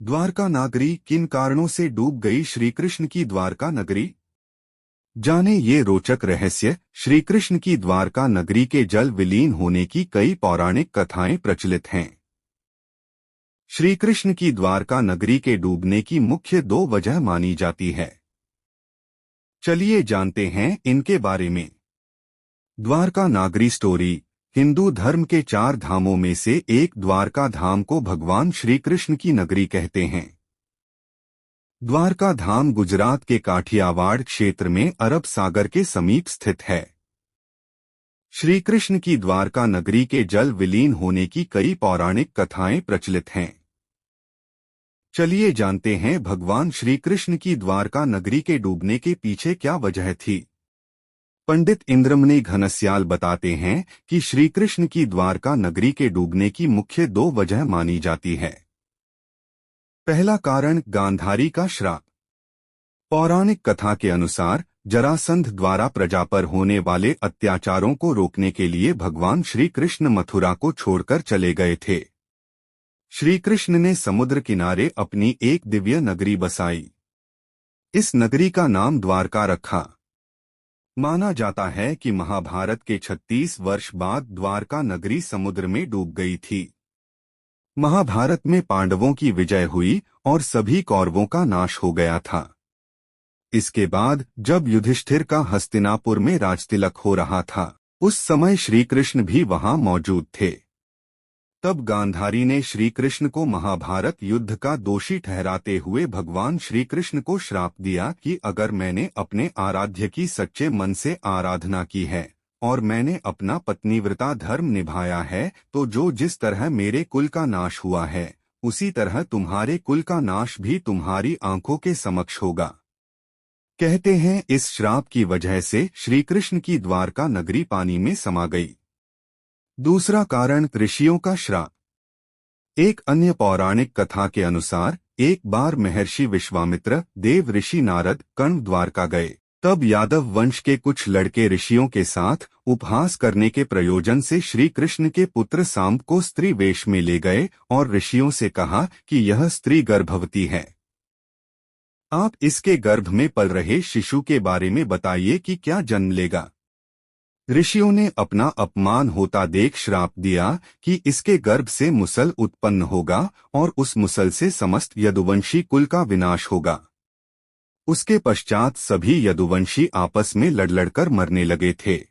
द्वारका नगरी किन कारणों से डूब गई श्री कृष्ण की द्वारका नगरी। जाने ये रोचक रहस्य। श्री कृष्ण की द्वारका नगरी के जल विलीन होने की कई पौराणिक कथाएं प्रचलित हैं। श्री कृष्ण की द्वारका नगरी के डूबने की मुख्य दो वजह मानी जाती है। चलिए जानते हैं इनके बारे में। द्वारका नगरी स्टोरी। हिंदू धर्म के चार धामों में से एक द्वारका धाम को भगवान श्री कृष्ण की नगरी कहते हैं। द्वारका धाम गुजरात के काठियावाड़ क्षेत्र में अरब सागर के समीप स्थित है। श्री कृष्ण की द्वारका नगरी के जल विलीन होने की कई पौराणिक कथाएं प्रचलित हैं। चलिए जानते हैं भगवान श्री कृष्ण की द्वारका नगरी के डूबने के पीछे क्या वजह थी। पंडित इंद्रमणि घनश्याल बताते हैं कि श्री कृष्ण की द्वारका नगरी के डूबने की मुख्य दो वजह मानी जाती है। पहला कारण गांधारी का श्राप। पौराणिक कथा के अनुसार जरासंध द्वारा प्रजा पर होने वाले अत्याचारों को रोकने के लिए भगवान श्री कृष्ण मथुरा को छोड़कर चले गए थे। श्री कृष्ण ने समुद्र किनारे अपनी एक दिव्य नगरी बसाई। इस नगरी का नाम द्वारका रखा। माना जाता है कि महाभारत के 36 वर्ष बाद द्वारका नगरी समुद्र में डूब गई थी। महाभारत में पांडवों की विजय हुई और सभी कौरवों का नाश हो गया था। इसके बाद जब युधिष्ठिर का हस्तिनापुर में राजतिलक हो रहा था, उस समय श्री कृष्ण भी वहां मौजूद थे। तब गांधारी ने श्री कृष्ण को महाभारत युद्ध का दोषी ठहराते हुए भगवान श्री कृष्ण को श्राप दिया कि अगर मैंने अपने आराध्य की सच्चे मन से आराधना की है और मैंने अपना पत्नीव्रता धर्म निभाया है तो जो जिस तरह मेरे कुल का नाश हुआ है उसी तरह तुम्हारे कुल का नाश भी तुम्हारी आंखों के समक्ष होगा। कहते हैं इस श्राप की वजह से श्री कृष्ण की द्वारका नगरी पानी में समा गई। दूसरा कारण ऋषियों का श्राप। एक अन्य पौराणिक कथा के अनुसार एक बार महर्षि विश्वामित्र, देव ऋषि नारद, कण्व द्वारका गए। तब यादव वंश के कुछ लड़के ऋषियों के साथ उपहास करने के प्रयोजन से श्री कृष्ण के पुत्र सांब को स्त्री वेश में ले गए और ऋषियों से कहा कि यह स्त्री गर्भवती है। आप इसके गर्भ में पल रहे शिशु के बारे में बताइए कि क्या जन्म लेगा। ऋषियों ने अपना अपमान होता देख श्राप दिया कि इसके गर्भ से मुसल उत्पन्न होगा और उस मुसल से समस्त यदुवंशी कुल का विनाश होगा। उसके पश्चात सभी यदुवंशी आपस में लड़-लड़कर मरने लगे थे।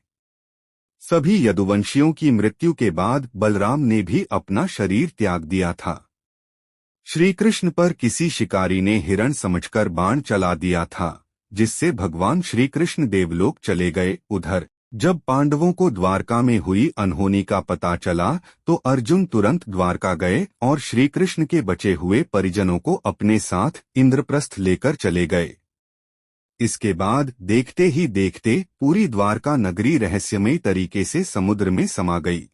सभी यदुवंशियों की मृत्यु के बाद बलराम ने भी अपना शरीर त्याग दिया था। श्री कृष्ण पर किसी शिकारी ने हिरण समझकर बाण चला दिया था, जिससे भगवान श्री कृष्ण देवलोक चले गए। उधर जब पांडवों को द्वारका में हुई अनहोनी का पता चला तो अर्जुन तुरंत द्वारका गए और श्री कृष्ण के बचे हुए परिजनों को अपने साथ इंद्रप्रस्थ लेकर चले गए। इसके बाद देखते ही देखते पूरी द्वारका नगरी रहस्यमयी तरीके से समुद्र में समा गई।